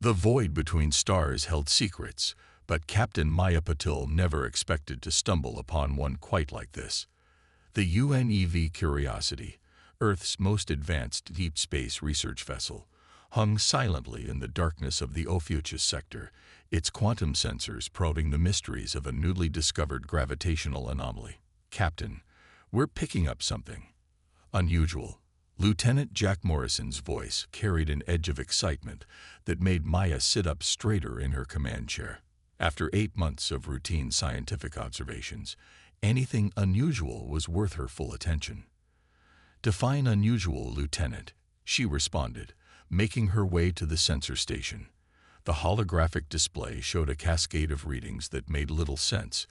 The void between stars held secrets, but Captain Maya Patil never expected to stumble upon one quite like this. The UNEV Curiosity, Earth's most advanced deep space research vessel, hung silently in the darkness of the Ophiuchus sector, its quantum sensors probing the mysteries of a newly discovered gravitational anomaly. "Captain, we're picking up something unusual." Lieutenant Jack Morrison's voice carried an edge of excitement that made Maya sit up straighter in her command chair. After 8 months of routine scientific observations, anything unusual was worth her full attention. "Define unusual, Lieutenant," she responded, making her way to the sensor station. The holographic display showed a cascade of readings that made little sense,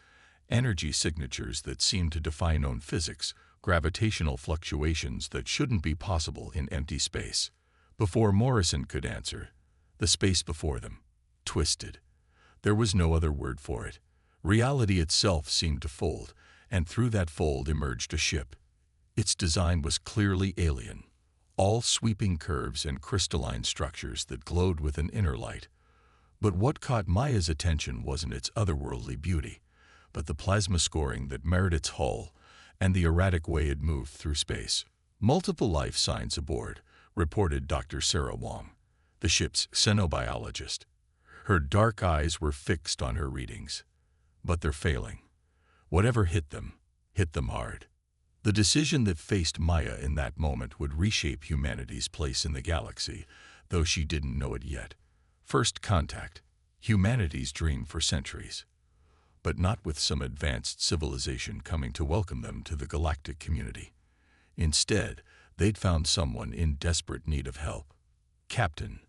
energy signatures that seemed to defy known physics, gravitational fluctuations that shouldn't be possible in empty space. Before Morrison could answer, the space before them twisted. There was no other word for it. Reality itself seemed to fold, and through that fold emerged a ship. Its design was clearly alien, all sweeping curves and crystalline structures that glowed with an inner light. But what caught Maya's attention wasn't its otherworldly beauty, but the plasma scoring that marred its hull and the erratic way it moved through space. "Multiple life signs aboard," reported Dr. Sarah Wong, the ship's xenobiologist. Her dark eyes were fixed on her readings. "But they're failing. Whatever hit them hard." The decision that faced Maya in that moment would reshape humanity's place in the galaxy, though she didn't know it yet. First contact, humanity's dream for centuries. But not with some advanced civilization coming to welcome them to the galactic community. Instead, they'd found someone in desperate need of help. "Captain."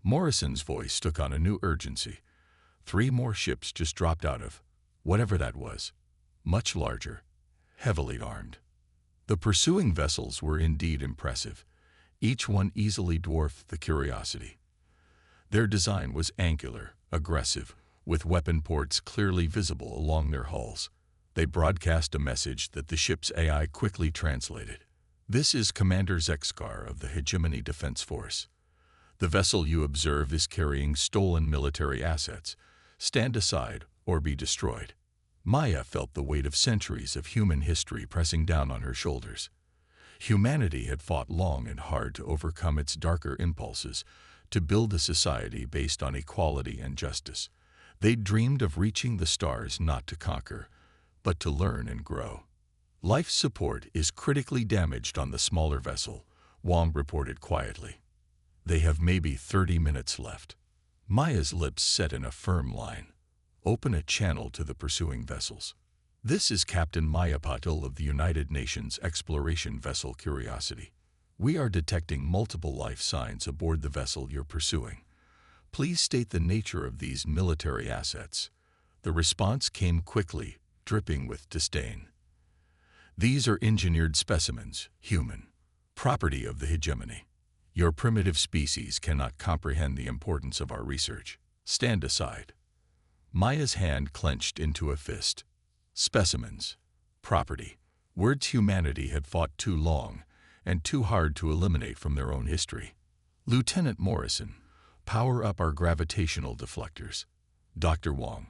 Morrison's voice took on a new urgency. 3 more ships just dropped out of whatever that was, much larger, heavily armed. The pursuing vessels were indeed impressive. Each one easily dwarfed the Curiosity. Their design was angular, aggressive, with weapon ports clearly visible along their hulls. They broadcast a message that the ship's AI quickly translated. "This is Commander Zexkar of the Hegemony Defense Force. The vessel you observe is carrying stolen military assets. Stand aside or be destroyed." Maya felt the weight of centuries of human history pressing down on her shoulders. Humanity had fought long and hard to overcome its darker impulses, to build a society based on equality and justice. They'd dreamed of reaching the stars not to conquer, but to learn and grow. "Life support is critically damaged on the smaller vessel," Wong reported quietly. "They have maybe 30 minutes left." Maya's lips set in a firm line. "Open a channel to the pursuing vessels." "This is Captain Maya Patil of the United Nations exploration vessel Curiosity. We are detecting multiple life signs aboard the vessel you're pursuing. Please state the nature of these military assets." The response came quickly, dripping with disdain. "These are engineered specimens, human, property of the hegemony. Your primitive species cannot comprehend the importance of our research. Stand aside." Maya's hand clenched into a fist. Specimens, property, words humanity had fought too long and too hard to eliminate from their own history. "Lieutenant Morrison, power up our gravitational deflectors. Dr. Wong,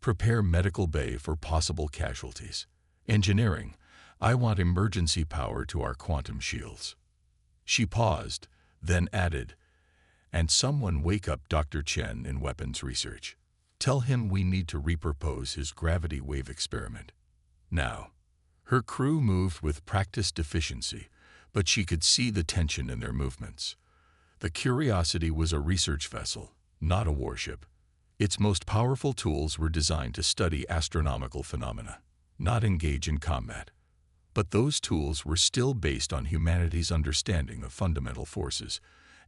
prepare medical bay for possible casualties. Engineering, I want emergency power to our quantum shields." She paused, then added, "And someone wake up Dr. Chen in weapons research. Tell him we need to repurpose his gravity wave experiment. Now." Her crew moved with practiced efficiency, but she could see the tension in their movements. The Curiosity was a research vessel, not a warship. Its most powerful tools were designed to study astronomical phenomena, not engage in combat. But those tools were still based on humanity's understanding of fundamental forces,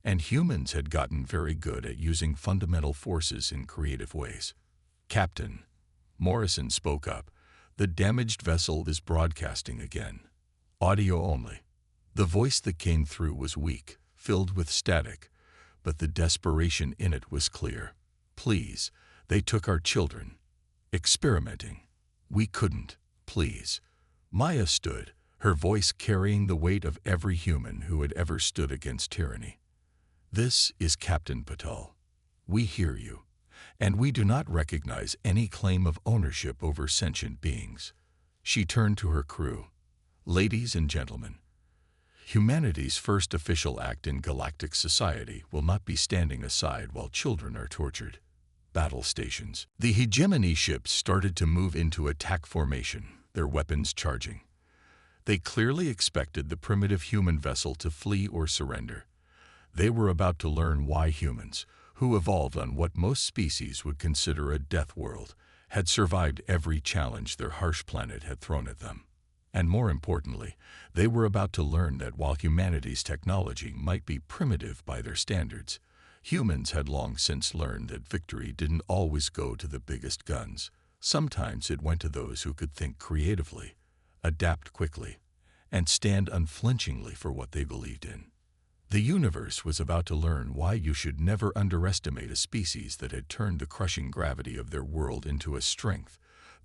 and humans had gotten very good at using fundamental forces in creative ways. "Captain," Morrison spoke up, "the damaged vessel is broadcasting again. Audio only." The voice that came through was weak, filled with static, but the desperation in it was clear. "Please, they took our children. Experimenting. We couldn't, please." Maya stood, her voice carrying the weight of every human who had ever stood against tyranny. "This is Captain Patil. We hear you, and we do not recognize any claim of ownership over sentient beings. She turned to her crew. Ladies and gentlemen, humanity's first official act in galactic society will not be standing aside while children are tortured. Battle stations. The hegemony ships started to move into attack formation, their weapons charging. They clearly expected the primitive human vessel to flee or surrender. They were about to learn why humans, who evolved on what most species would consider a death world, had survived every challenge their harsh planet had thrown at them. And more importantly, they were about to learn that while humanity's technology might be primitive by their standards, humans had long since learned that victory didn't always go to the biggest guns. Sometimes it went to those who could think creatively, adapt quickly, and stand unflinchingly for what they believed in. The universe was about to learn why you should never underestimate a species that had turned the crushing gravity of their world into a strength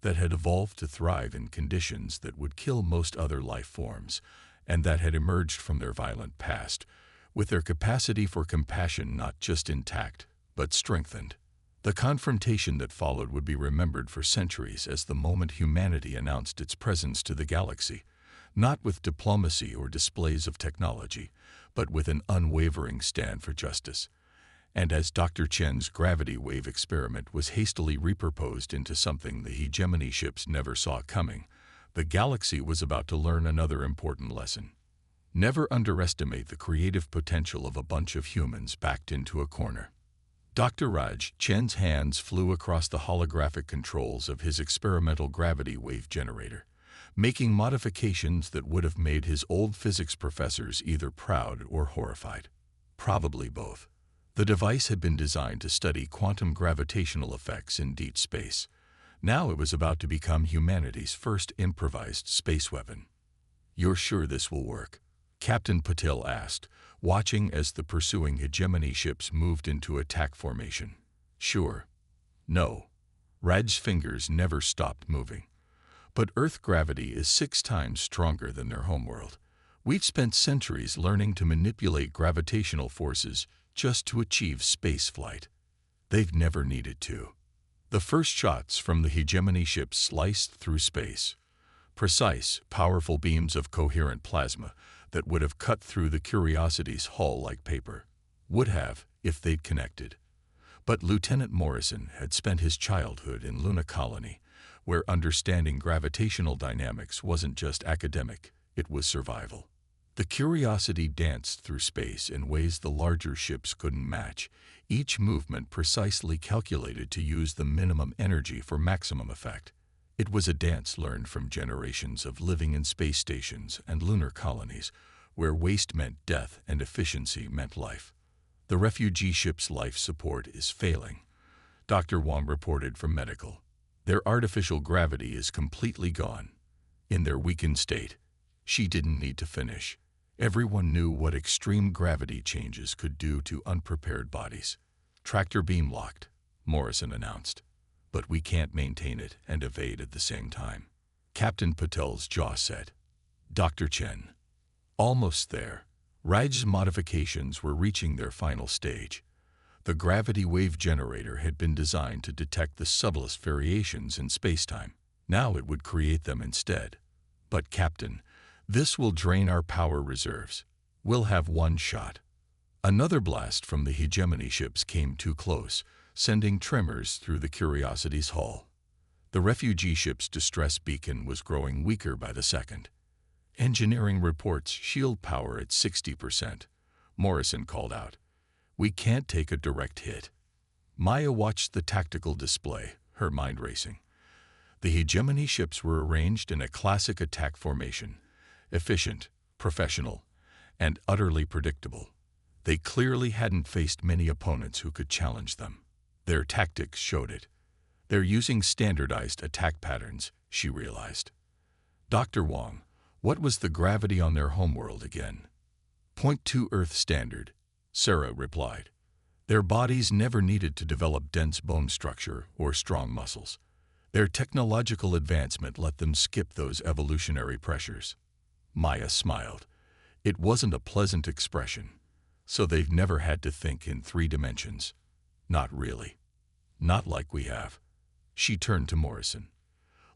that had evolved to thrive in conditions that would kill most other life forms, and that had emerged from their violent past, with their capacity for compassion not just intact, but strengthened. The confrontation that followed would be remembered for centuries as the moment humanity announced its presence to the galaxy, not with diplomacy or displays of technology, but with an unwavering stand for justice. And as Dr. Chen's gravity wave experiment was hastily repurposed into something the hegemony ships never saw coming, the galaxy was about to learn another important lesson. Never underestimate the creative potential of a bunch of humans backed into a corner. Dr. Raj Chen's hands flew across the holographic controls of his experimental gravity wave generator, making modifications that would have made his old physics professors either proud or horrified. Probably both. The device had been designed to study quantum gravitational effects in deep space. Now it was about to become humanity's first improvised space weapon. "You're sure this will work?" Captain Patil asked, watching as the pursuing hegemony ships moved into attack formation. "Sure." "No." Raj's fingers never stopped moving. "But Earth gravity is 6 times stronger than their homeworld. We've spent centuries learning to manipulate gravitational forces just to achieve space flight. They've never needed to." The first shots from the hegemony ships sliced through space. Precise, powerful beams of coherent plasma that would have cut through the Curiosity's hull like paper. Would have, if they'd connected. But Lieutenant Morrison had spent his childhood in Luna Colony, where understanding gravitational dynamics wasn't just academic, it was survival. The Curiosity danced through space in ways the larger ships couldn't match, each movement precisely calculated to use the minimum energy for maximum effect. It was a dance learned from generations of living in space stations and lunar colonies, where waste meant death and efficiency meant life. "The refugee ship's life support is failing," Dr. Wong reported from medical. "Their artificial gravity is completely gone. In their weakened state." She didn't need to finish. Everyone knew what extreme gravity changes could do to unprepared bodies. "Tractor beam locked," Morrison announced. "But we can't maintain it and evade at the same time." Captain Patel's jaw set. "Dr. Chen." Almost there. Raj's modifications were reaching their final stage. The gravity wave generator had been designed to detect the subtlest variations in spacetime. Now it would create them instead. "But Captain, this will drain our power reserves. We'll have one shot." Another blast from the hegemony ships came too close, sending tremors through the Curiosity's hull. The refugee ship's distress beacon was growing weaker by the second. "Engineering reports shield power at 60%, Morrison called out. "We can't take a direct hit." Maya watched the tactical display, her mind racing. The hegemony ships were arranged in a classic attack formation, efficient, professional, and utterly predictable. They clearly hadn't faced many opponents who could challenge them. Their tactics showed it. "They're using standardized attack patterns," she realized. "Dr. Wong, what was the gravity on their homeworld again?" "0.2 Earth standard," Sarah replied. "Their bodies never needed to develop dense bone structure or strong muscles. Their technological advancement let them skip those evolutionary pressures." Maya smiled. It wasn't a pleasant expression. "So they've never had to think in 3 dimensions." Not really. Not like we have. She turned to Morrison.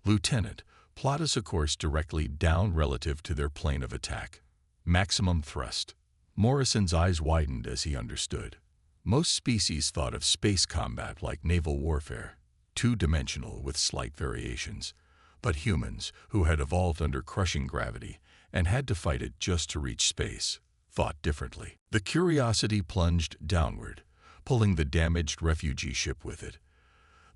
Lieutenant, plot us a course directly down relative to their plane of attack. Maximum thrust. Morrison's eyes widened as he understood. Most species thought of space combat like naval warfare, two-dimensional with slight variations. But humans, who had evolved under crushing gravity and had to fight it just to reach space, thought differently. The Curiosity plunged downward, pulling the damaged refugee ship with it.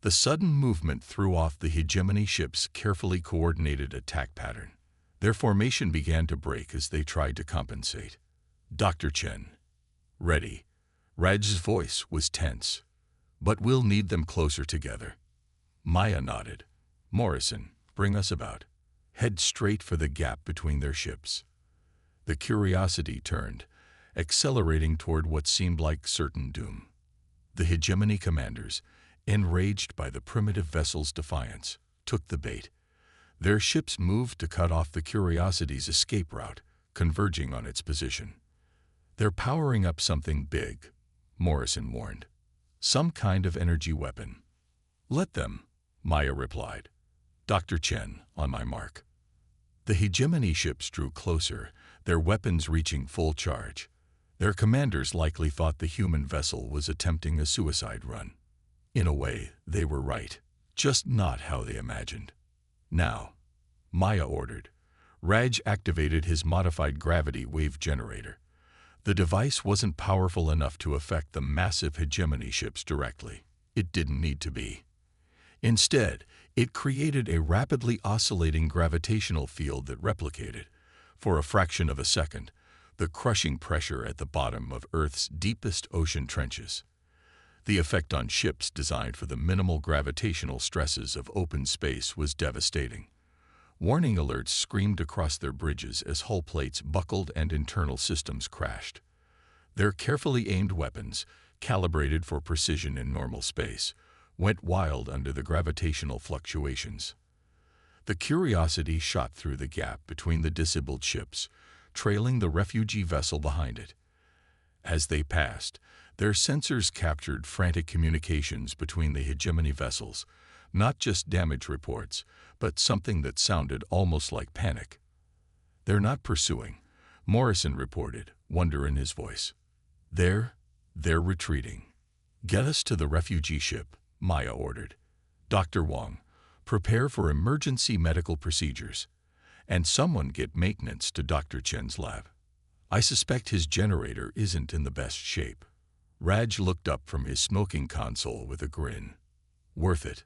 The sudden movement threw off the hegemony ship's carefully coordinated attack pattern. Their formation began to break as they tried to compensate. Dr. Chen. Ready. Raj's voice was tense. But we'll need them closer together. Maya nodded. Morrison, bring us about. Head straight for the gap between their ships. The Curiosity turned, accelerating toward what seemed like certain doom. The hegemony commanders, enraged by the primitive vessel's defiance, took the bait. Their ships moved to cut off the Curiosity's escape route, converging on its position. They're powering up something big, Morrison warned. Some kind of energy weapon. Let them, Maya replied. Dr. Chen, on my mark. The hegemony ships drew closer, their weapons reaching full charge. Their commanders likely thought the human vessel was attempting a suicide run. In a way, they were right, just not how they imagined. Now, Maya ordered. Raj activated his modified gravity wave generator. The device wasn't powerful enough to affect the massive hegemony ships directly. It didn't need to be. Instead, it created a rapidly oscillating gravitational field that replicated, for a fraction of a second, the crushing pressure at the bottom of Earth's deepest ocean trenches. The effect on ships designed for the minimal gravitational stresses of open space was devastating. Warning alerts screamed across their bridges as hull plates buckled and internal systems crashed. Their carefully aimed weapons, calibrated for precision in normal space, went wild under the gravitational fluctuations. The Curiosity shot through the gap between the disabled ships, trailing the refugee vessel behind it. As they passed, their sensors captured frantic communications between the hegemony vessels, not just damage reports, but something that sounded almost like panic. They're not pursuing, Morrison reported, wonder in his voice. They're retreating. Get us to the refugee ship, Maya ordered. Dr. Wong, prepare for emergency medical procedures. And someone get maintenance to Dr. Chen's lab. I suspect his generator isn't in the best shape. Raj looked up from his smoking console with a grin. Worth it.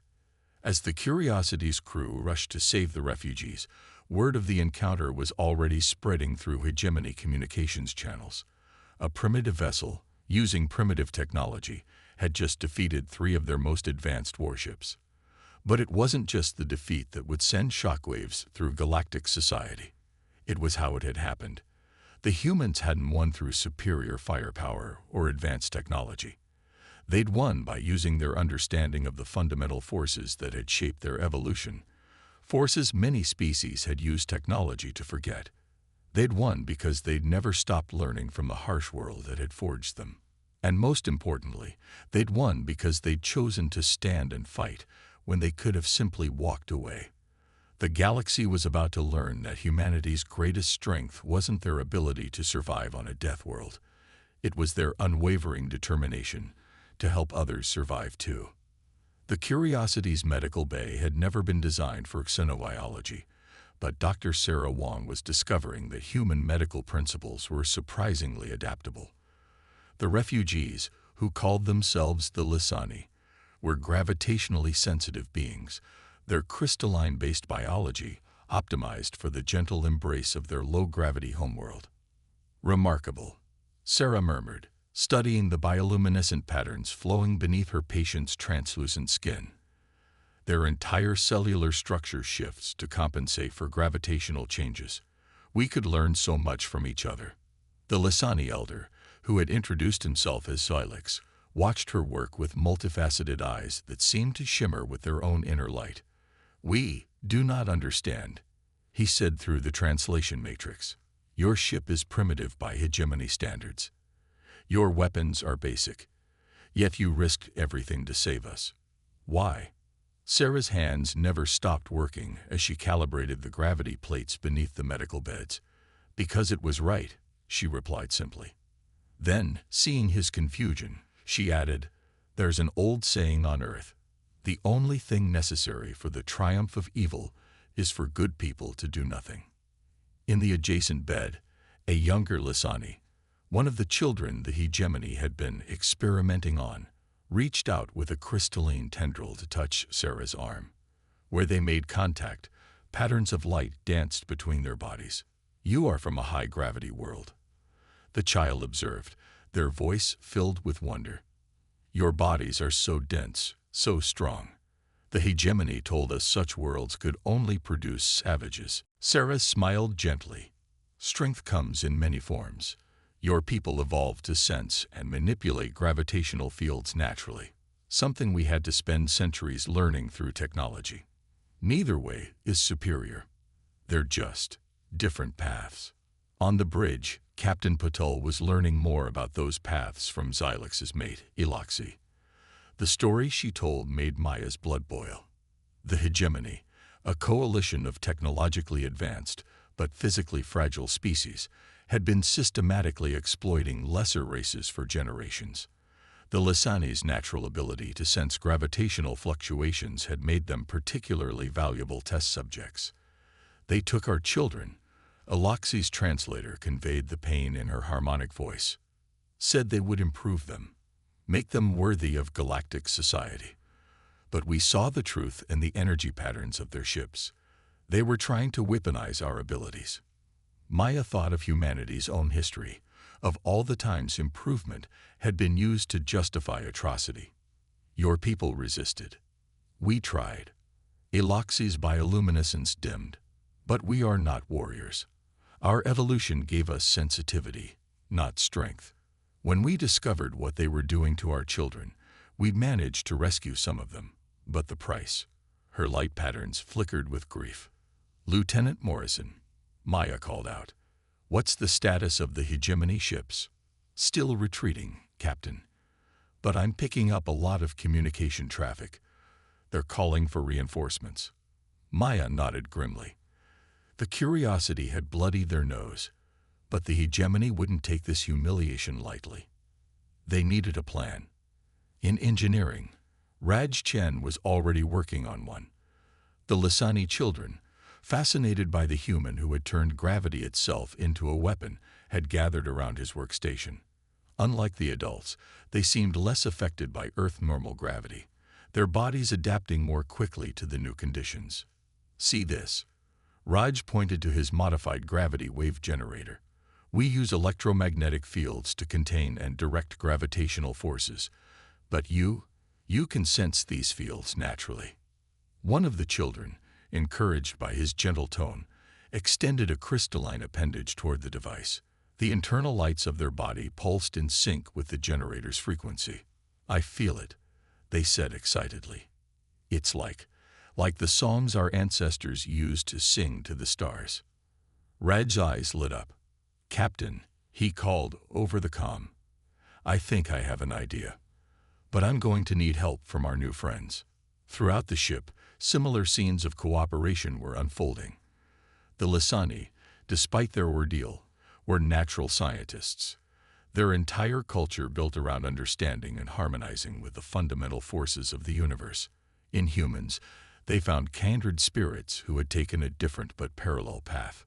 As the Curiosity's crew rushed to save the refugees, word of the encounter was already spreading through hegemony communications channels. A primitive vessel, using primitive technology, had just defeated 3 of their most advanced warships. But it wasn't just the defeat that would send shockwaves through galactic society. It was how it had happened. The humans hadn't won through superior firepower or advanced technology. They'd won by using their understanding of the fundamental forces that had shaped their evolution, forces many species had used technology to forget. They'd won because they'd never stopped learning from the harsh world that had forged them. And most importantly, they'd won because they'd chosen to stand and fight when they could have simply walked away. The galaxy was about to learn that humanity's greatest strength wasn't their ability to survive on a death world. It was their unwavering determination to help others survive too. The Curiosity's medical bay had never been designed for xenobiology, but Dr. Sarah Wong was discovering that human medical principles were surprisingly adaptable. The refugees, who called themselves the Lisani, were gravitationally sensitive beings, their crystalline-based biology optimized for the gentle embrace of their low-gravity homeworld. Remarkable, Sarah murmured, studying the bioluminescent patterns flowing beneath her patient's translucent skin. Their entire cellular structure shifts to compensate for gravitational changes. We could learn so much from each other. The Lisani elder, who had introduced himself as Silex, watched her work with multifaceted eyes that seemed to shimmer with their own inner light. We do not understand, he said through the translation matrix. Your ship is primitive by hegemony standards. Your weapons are basic. Yet you risked everything to save us. Why? Sarah's hands never stopped working as she calibrated the gravity plates beneath the medical beds. Because it was right, she replied simply. Then, seeing his confusion, she added, "There's an old saying on Earth. The only thing necessary for the triumph of evil is for good people to do nothing." In the adjacent bed, a younger Lysani, one of the children the hegemony had been experimenting on, reached out with a crystalline tendril to touch Sarah's arm. Where they made contact, patterns of light danced between their bodies. "You are from a high-gravity world," the child observed, their voice filled with wonder. "Your bodies are so dense, so strong. The hegemony told us such worlds could only produce savages." Sarah smiled gently. "Strength comes in many forms. Your people evolved to sense and manipulate gravitational fields naturally, something we had to spend centuries learning through technology. Neither way is superior. They're just different paths." On the bridge, Captain Patel was learning more about those paths from Xylix's mate, Eloxy. The story she told made Maya's blood boil. The hegemony, a coalition of technologically advanced but physically fragile species, had been systematically exploiting lesser races for generations. The Lysani's natural ability to sense gravitational fluctuations had made them particularly valuable test subjects. "They took our children," Eloxy's translator conveyed the pain in her harmonic voice. "Said they would improve them, make them worthy of galactic society. But we saw the truth in the energy patterns of their ships. They were trying to weaponize our abilities." Maya thought of humanity's own history, of all the times improvement had been used to justify atrocity. "Your people resisted. We tried." Eloxy's bioluminescence dimmed. "But we are not warriors. Our evolution gave us sensitivity, not strength. When we discovered what they were doing to our children, we managed to rescue some of them. But the price." Her light patterns flickered with grief. "Lieutenant Morrison," Maya called out, "what's the status of the hegemony ships?" "Still retreating, Captain. But I'm picking up a lot of communication traffic. They're calling for reinforcements." Maya nodded grimly. The curiosity had bloodied their nose, but the hegemony wouldn't take this humiliation lightly. They needed a plan. In engineering, Raj Chen was already working on one. The Lysani children, fascinated by the human who had turned gravity itself into a weapon, had gathered around his workstation. Unlike the adults, they seemed less affected by Earth normal gravity, their bodies adapting more quickly to the new conditions. "See this." Raj pointed to his modified gravity wave generator. "We use electromagnetic fields to contain and direct gravitational forces. But you can sense these fields naturally." One of the children, encouraged by his gentle tone, extended a crystalline appendage toward the device. The internal lights of their body pulsed in sync with the generator's frequency. "I feel it," they said excitedly. "It's like the songs our ancestors used to sing to the stars." Raj's eyes lit up. "Captain," he called over the comm, "I think I have an idea. But I'm going to need help from our new friends." Throughout the ship, similar scenes of cooperation were unfolding. The Lysani, despite their ordeal, were natural scientists. Their entire culture built around understanding and harmonizing with the fundamental forces of the universe. In humans, they found kindred spirits who had taken a different but parallel path.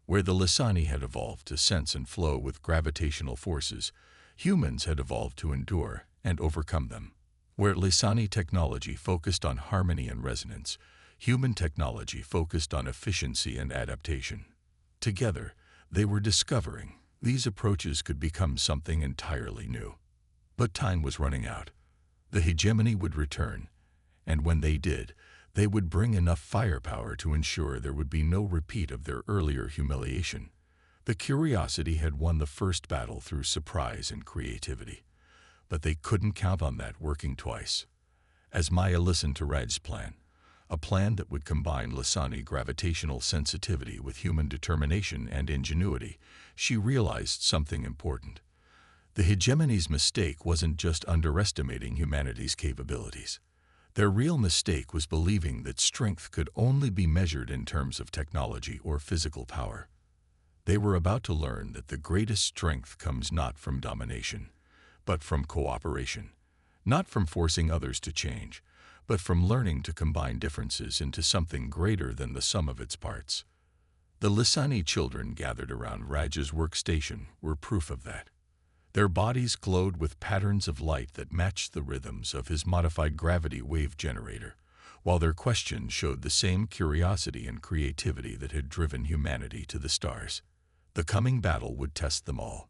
Where the Lysani had evolved to sense and flow with gravitational forces, humans had evolved to endure and overcome them. Where Lysani technology focused on harmony and resonance, human technology focused on efficiency and adaptation. Together, they were discovering these approaches could become something entirely new. But time was running out. The hegemony would return, and when they did, they would bring enough firepower to ensure there would be no repeat of their earlier humiliation. The curiosity had won the first battle through surprise and creativity, but they couldn't count on that working twice. As Maya listened to Raj's plan, a plan that would combine Lysani gravitational sensitivity with human determination and ingenuity, she realized something important. The hegemony's mistake wasn't just underestimating humanity's capabilities. Their real mistake was believing that strength could only be measured in terms of technology or physical power. They were about to learn that the greatest strength comes not from domination, but from cooperation, not from forcing others to change, but from learning to combine differences into something greater than the sum of its parts. The Lysani children gathered around Raj's workstation were proof of that. Their bodies glowed with patterns of light that matched the rhythms of his modified gravity wave generator, while their questions showed the same curiosity and creativity that had driven humanity to the stars. The coming battle would test them all.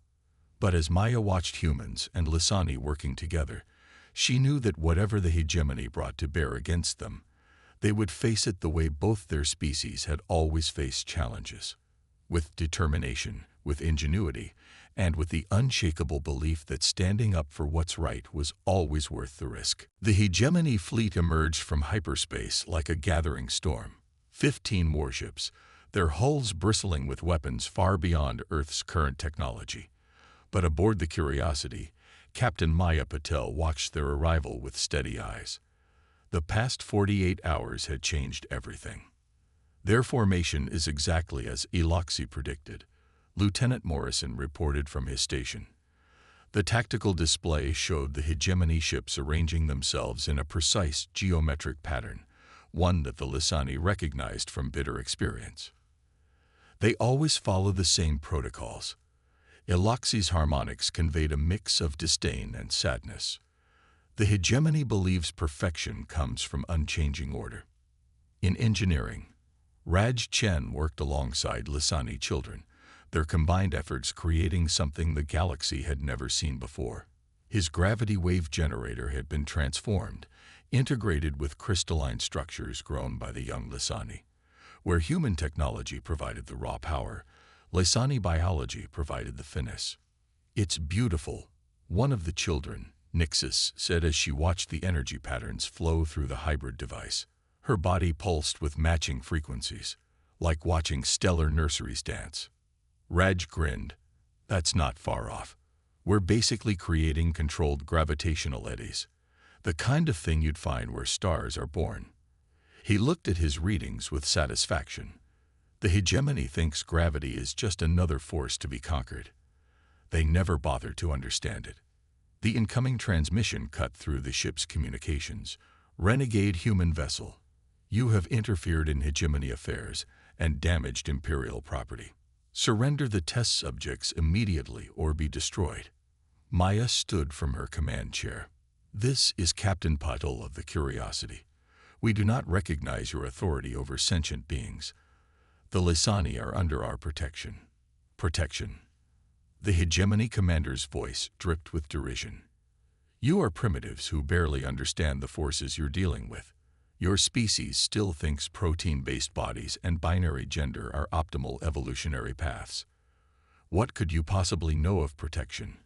But as Maya watched humans and Lysani working together, she knew that whatever the hegemony brought to bear against them, they would face it the way both their species had always faced challenges, with determination, with ingenuity, and with the unshakable belief that standing up for what's right was always worth the risk. The hegemony fleet emerged from hyperspace like a gathering storm. 15 warships, their hulls bristling with weapons far beyond Earth's current technology. But aboard the Curiosity, Captain Maya Patel watched their arrival with steady eyes. The past 48 hours had changed everything. Their formation is exactly as Eloxy predicted, Lieutenant Morrison reported from his station. The tactical display showed the hegemony ships arranging themselves in a precise geometric pattern, one that the Lysani recognized from bitter experience. They always follow the same protocols. Eloxy's harmonics conveyed a mix of disdain and sadness. The hegemony believes perfection comes from unchanging order. In engineering, Raj Chen worked alongside Lysani children, their combined efforts creating something the galaxy had never seen before. His gravity wave generator had been transformed, integrated with crystalline structures grown by the young Lysani. Where human technology provided the raw power, Lysani biology provided the finesse. "It's beautiful," one of the children, Nixis, said as she watched the energy patterns flow through the hybrid device. Her body pulsed with matching frequencies, like watching stellar nurseries dance. Raj grinned. "That's not far off. We're basically creating controlled gravitational eddies, the kind of thing you'd find where stars are born." He looked at his readings with satisfaction. The hegemony thinks gravity is just another force to be conquered. They never bother to understand it. The incoming transmission cut through the ship's communications. "Renegade human vessel, you have interfered in hegemony affairs and damaged Imperial property. Surrender the test subjects immediately or be destroyed." Maya stood from her command chair. "This is Captain Patel of the Curiosity. We do not recognize your authority over sentient beings. The Lysani are under our protection." Protection. The hegemony commander's voice dripped with derision. "You are primitives who barely understand the forces you're dealing with. Your species still thinks protein-based bodies and binary gender are optimal evolutionary paths. What could you possibly know of protection?"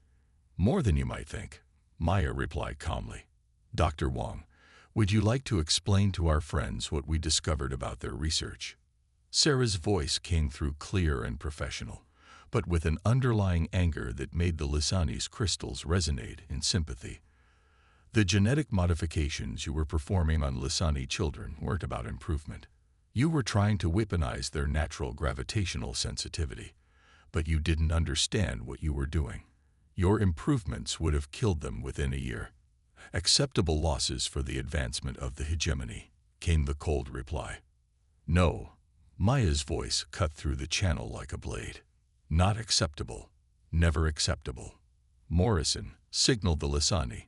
"More than you might think," Maya replied calmly. "Dr. Wong, would you like to explain to our friends what we discovered about their research?" Sarah's voice came through clear and professional, but with an underlying anger that made the Lysani's crystals resonate in sympathy. "The genetic modifications you were performing on Lysani children weren't about improvement. You were trying to weaponize their natural gravitational sensitivity, but you didn't understand what you were doing. Your improvements would have killed them within a year." "Acceptable losses for the advancement of the hegemony," came the cold reply. "No." Maya's voice cut through the channel like a blade. "Not acceptable. Never acceptable." Morrison signaled the Lysani.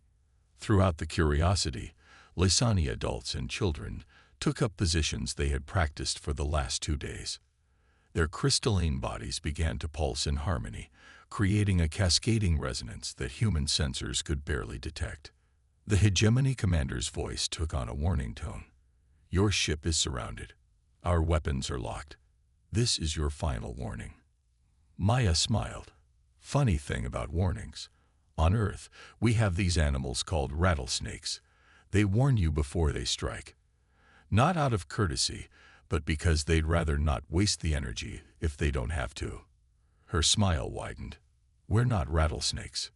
Throughout the Curiosity, Lysani adults and children took up positions they had practiced for the last 2 days. Their crystalline bodies began to pulse in harmony, creating a cascading resonance that human sensors could barely detect. The hegemony commander's voice took on a warning tone. "Your ship is surrounded. Our weapons are locked. This is your final warning." Maya smiled. "Funny thing about warnings. On Earth, we have these animals called rattlesnakes. They warn you before they strike. Not out of courtesy, but because they'd rather not waste the energy if they don't have to." Her smile widened. "We're not rattlesnakes."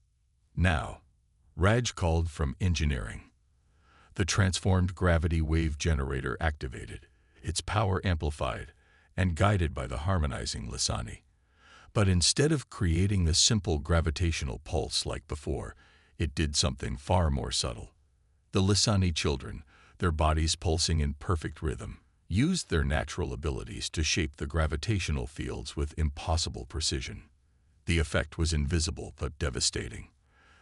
Now, Raj called from engineering. The transformed gravity wave generator activated, its power amplified, and guided by the harmonizing Lisani. But instead of creating a simple gravitational pulse like before, it did something far more subtle. The Lisani children, their bodies pulsing in perfect rhythm, used their natural abilities to shape the gravitational fields with impossible precision. The effect was invisible but devastating.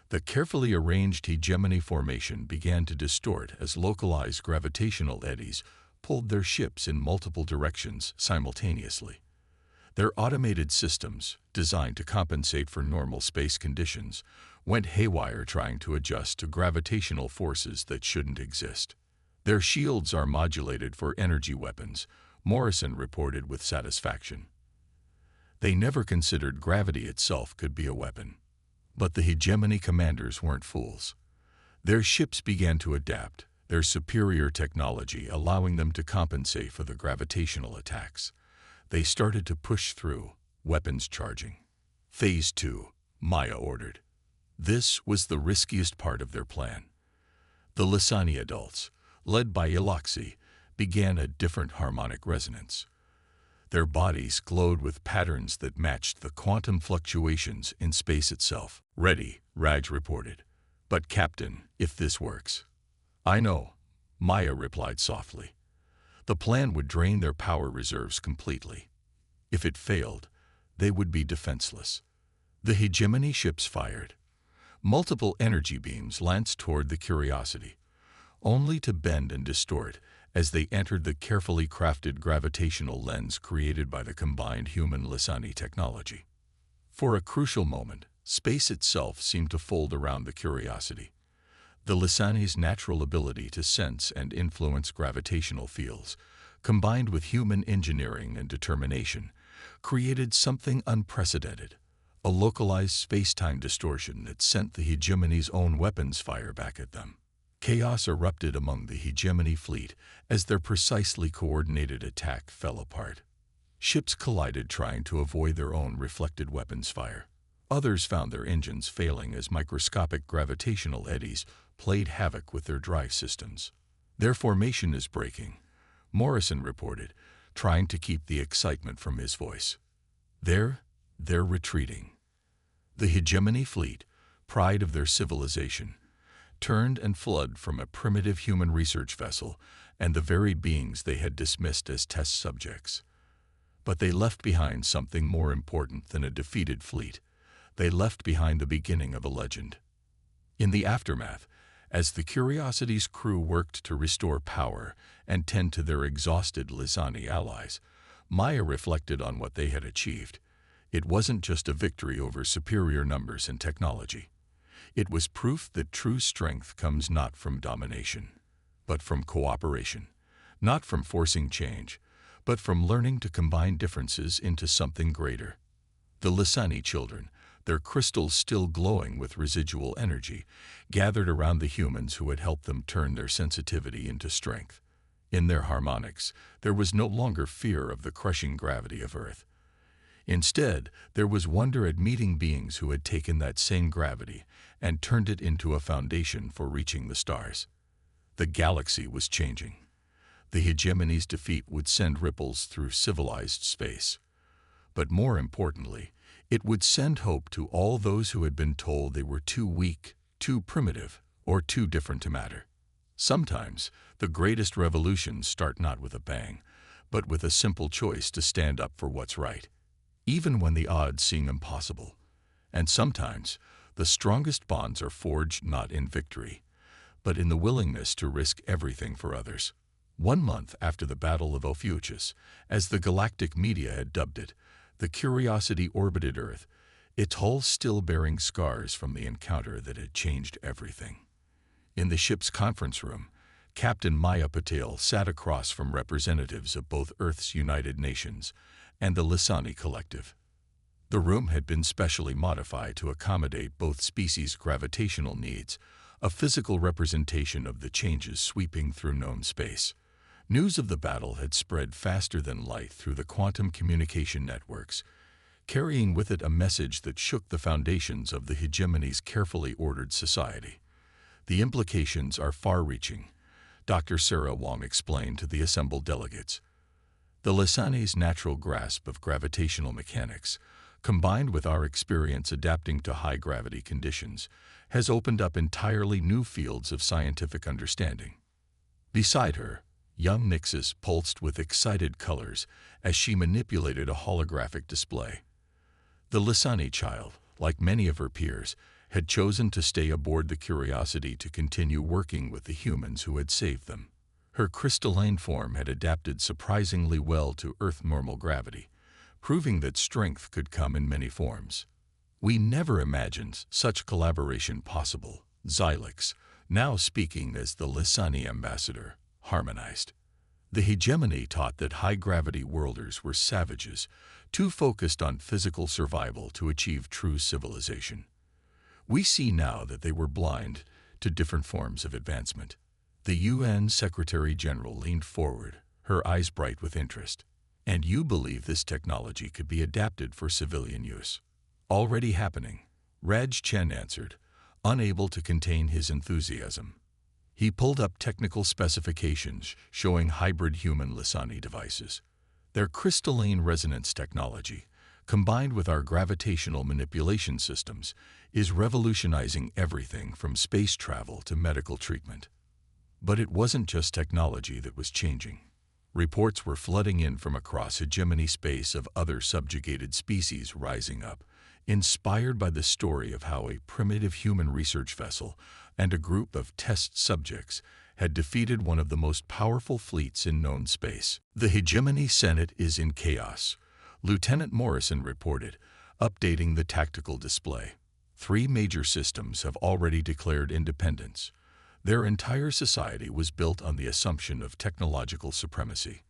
The carefully arranged hegemony formation began to distort as localized gravitational eddies pulled their ships in multiple directions simultaneously. Their automated systems, designed to compensate for normal space conditions, went haywire trying to adjust to gravitational forces that shouldn't exist. Their shields are modulated for energy weapons, Morrison reported with satisfaction. They never considered gravity itself could be a weapon. But the hegemony commanders weren't fools. Their ships began to adapt, their superior technology allowing them to compensate for the gravitational attacks. They started to push through, weapons charging. Phase 2, Maya ordered. This was the riskiest part of their plan. The Lisani adults, led by Iloxi, began a different harmonic resonance. Their bodies glowed with patterns that matched the quantum fluctuations in space itself. Ready, Raj reported. But Captain, if this works. I know, Maya replied softly. The plan would drain their power reserves completely. If it failed, they would be defenseless. The hegemony ships fired. Multiple energy beams lanced toward the Curiosity, only to bend and distort as they entered the carefully crafted gravitational lens created by the combined human-Lisani technology. For a crucial moment, space itself seemed to fold around the Curiosity. The Lisani's natural ability to sense and influence gravitational fields, combined with human engineering and determination, created something unprecedented, a localized space-time distortion that sent the hegemony's own weapons fire back at them. Chaos erupted among the hegemony fleet as their precisely coordinated attack fell apart. Ships collided trying to avoid their own reflected weapons fire. Others found their engines failing as microscopic gravitational eddies played havoc with their drive systems. Their formation is breaking, Morrison reported, trying to keep the excitement from his voice. They're retreating. The hegemony fleet, pride of their civilization, turned and fled from a primitive human research vessel and the very beings they had dismissed as test subjects. But they left behind something more important than a defeated fleet. They left behind the beginning of a legend. In the aftermath, as the Curiosity's crew worked to restore power and tend to their exhausted Lisani allies, Maya reflected on what they had achieved. It wasn't just a victory over superior numbers and technology. It was proof that true strength comes not from domination, but from cooperation, not from forcing change, but from learning to combine differences into something greater. The Lisani children, their crystals still glowing with residual energy, gathered around the humans who had helped them turn their sensitivity into strength. In their harmonics, there was no longer fear of the crushing gravity of Earth. Instead, there was wonder at meeting beings who had taken that same gravity and turned it into a foundation for reaching the stars. The galaxy was changing. The hegemony's defeat would send ripples through civilized space. But more importantly, it would send hope to all those who had been told they were too weak, too primitive, or too different to matter. Sometimes, the greatest revolutions start not with a bang, but with a simple choice to stand up for what's right, even when the odds seem impossible. And sometimes, the strongest bonds are forged not in victory, but in the willingness to risk everything for others. 1 month after the Battle of Ophiuchus, as the galactic media had dubbed it, the Curiosity orbited Earth, its hull still bearing scars from the encounter that had changed everything. In the ship's conference room, Captain Maya Patel sat across from representatives of both Earth's United Nations and the Lisani Collective. The room had been specially modified to accommodate both species' gravitational needs, a physical representation of the changes sweeping through known space. News of the battle had spread faster than light through the quantum communication networks. carrying with it a message that shook the foundations of the hegemony's carefully ordered society. The implications are far-reaching, Dr. Sarah Wong explained to the assembled delegates. The Lisani's natural grasp of gravitational mechanics, combined with our experience adapting to high-gravity conditions, has opened up entirely new fields of scientific understanding. Beside her, young Nixis pulsed with excited colors as she manipulated a holographic display. The Lisani child, like many of her peers, had chosen to stay aboard the Curiosity to continue working with the humans who had saved them. Her crystalline form had adapted surprisingly well to Earth normal gravity, proving that strength could come in many forms. We never imagined such collaboration possible, Xylix, now speaking as the Lisani ambassador, harmonized. The hegemony taught that high-gravity worlders were savages, too focused on physical survival to achieve true civilization. We see now that they were blind to different forms of advancement. The UN Secretary-General leaned forward, her eyes bright with interest. And you believe this technology could be adapted for civilian use? Already happening, Raj Chen answered, unable to contain his enthusiasm. He pulled up technical specifications showing hybrid human Lisani devices. Their crystalline resonance technology, combined with our gravitational manipulation systems, is revolutionizing everything from space travel to medical treatment. But it wasn't just technology that was changing. Reports were flooding in from across hegemony space of other subjugated species rising up, inspired by the story of how a primitive human research vessel and a group of test subjects had defeated one of the most powerful fleets in known space. The hegemony Senate is in chaos, Lieutenant Morrison reported, updating the tactical display. 3 major systems have already declared independence. Their entire society was built on the assumption of technological supremacy.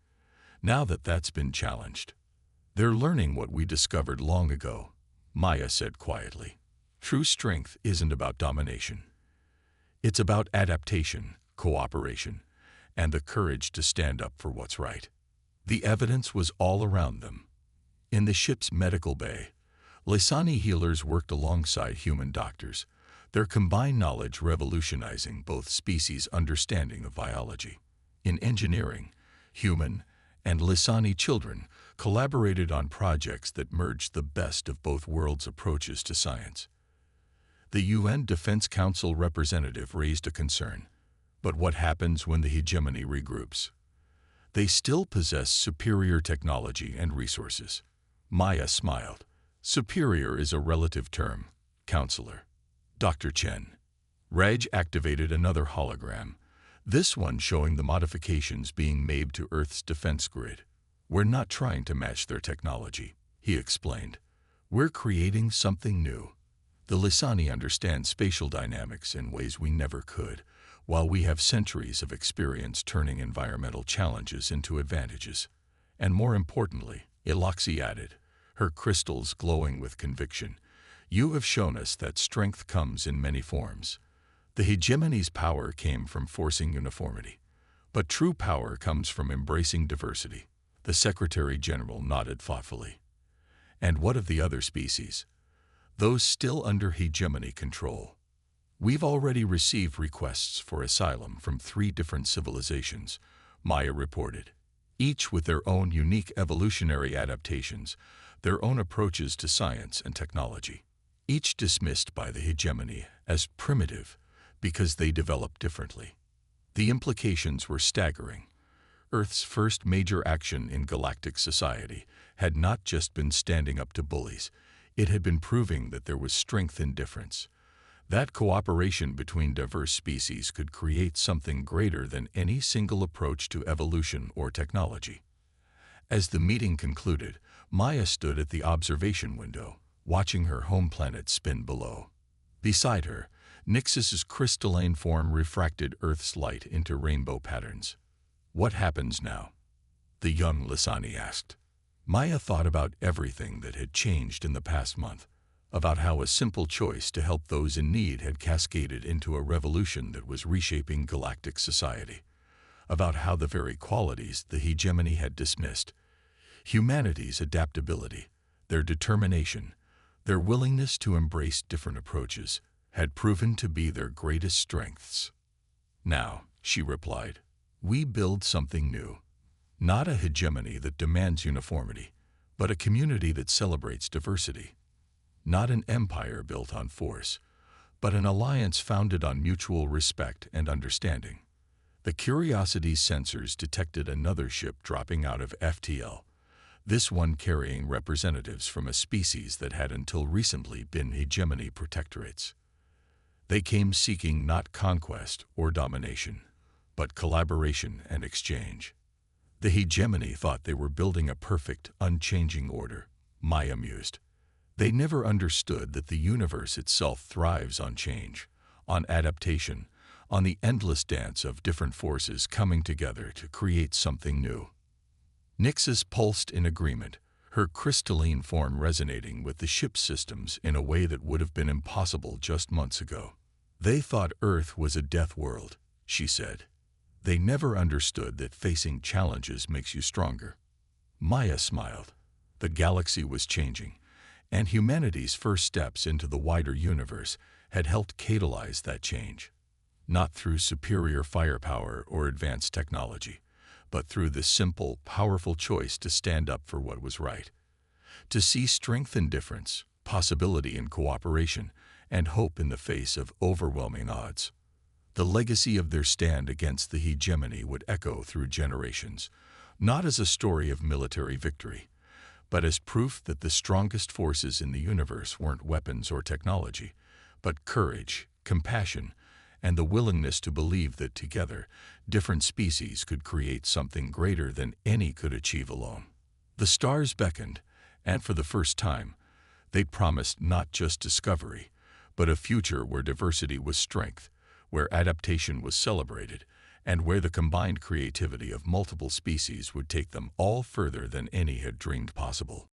Now that that's been challenged, they're learning what we discovered long ago, Maya said quietly. True strength isn't about domination. It's about adaptation, cooperation, and the courage to stand up for what's right. The evidence was all around them. In the ship's medical bay, Lisani healers worked alongside human doctors, their combined knowledge revolutionizing both species' understanding of biology. In engineering, human and Lisani children collaborated on projects that merged the best of both worlds' approaches to science. The UN Defense Council representative raised a concern. But what happens when the hegemony regroups? They still possess superior technology and resources. Maya smiled. Superior is a relative term, counselor. Dr. Chen. Raj activated another hologram, this one showing the modifications being made to Earth's defense grid. We're not trying to match their technology, he explained. We're creating something new. The Lisani understand spatial dynamics in ways we never could, while we have centuries of experience turning environmental challenges into advantages. And more importantly, Eloxy added, her crystals glowing with conviction, you have shown us that strength comes in many forms. The hegemony's power came from forcing uniformity, but true power comes from embracing diversity. The Secretary-General nodded thoughtfully. And what of the other species? Those still under hegemony control. We've already received requests for asylum from 3 different civilizations, Maya reported, each with their own unique evolutionary adaptations, their own approaches to science and technology. Each dismissed by the hegemony as primitive because they developed differently. The implications were staggering. Earth's first major action in galactic society had not just been standing up to bullies, it had been proving that there was strength in difference. That cooperation between diverse species could create something greater than any single approach to evolution or technology. As the meeting concluded, Maya stood at the observation window, watching her home planet spin below. Beside her, Nixis's crystalline form refracted Earth's light into rainbow patterns. What happens now? The young Lisani asked. Maya thought about everything that had changed in the past month, about how a simple choice to help those in need had cascaded into a revolution that was reshaping galactic society, about how the very qualities the hegemony had dismissed, humanity's adaptability, their determination, their willingness to embrace different approaches, had proven to be their greatest strengths. "Now," she replied, "we build something new. Not a hegemony that demands uniformity, but a community that celebrates diversity. Not an empire built on force, but an alliance founded on mutual respect and understanding." The Curiosity's sensors detected another ship dropping out of FTL, this one carrying representatives from a species that had until recently been hegemony protectorates. They came seeking not conquest or domination, but collaboration and exchange. The hegemony thought they were building a perfect, unchanging order, Maya mused. They never understood that the universe itself thrives on change, on adaptation, on the endless dance of different forces coming together to create something new. Nixus pulsed in agreement, her crystalline form resonating with the ship's systems in a way that would have been impossible just months ago. "They thought Earth was a death world," she said. "They never understood that facing challenges makes you stronger." Maya smiled. The galaxy was changing, and humanity's first steps into the wider universe had helped catalyze that change. Not through superior firepower or advanced technology, but through the simple, powerful choice to stand up for what was right. To see strength in difference, possibility in cooperation, and hope in the face of overwhelming odds. The legacy of their stand against the hegemony would echo through generations, not as a story of military victory, but as proof that the strongest forces in the universe weren't weapons or technology, but courage, compassion, and the willingness to believe that together, different species could create something greater than any could achieve alone. The stars beckoned, and for the first time, they promised not just discovery, but a future where diversity was strength, where adaptation was celebrated, and where the combined creativity of multiple species would take them all further than any had dreamed possible.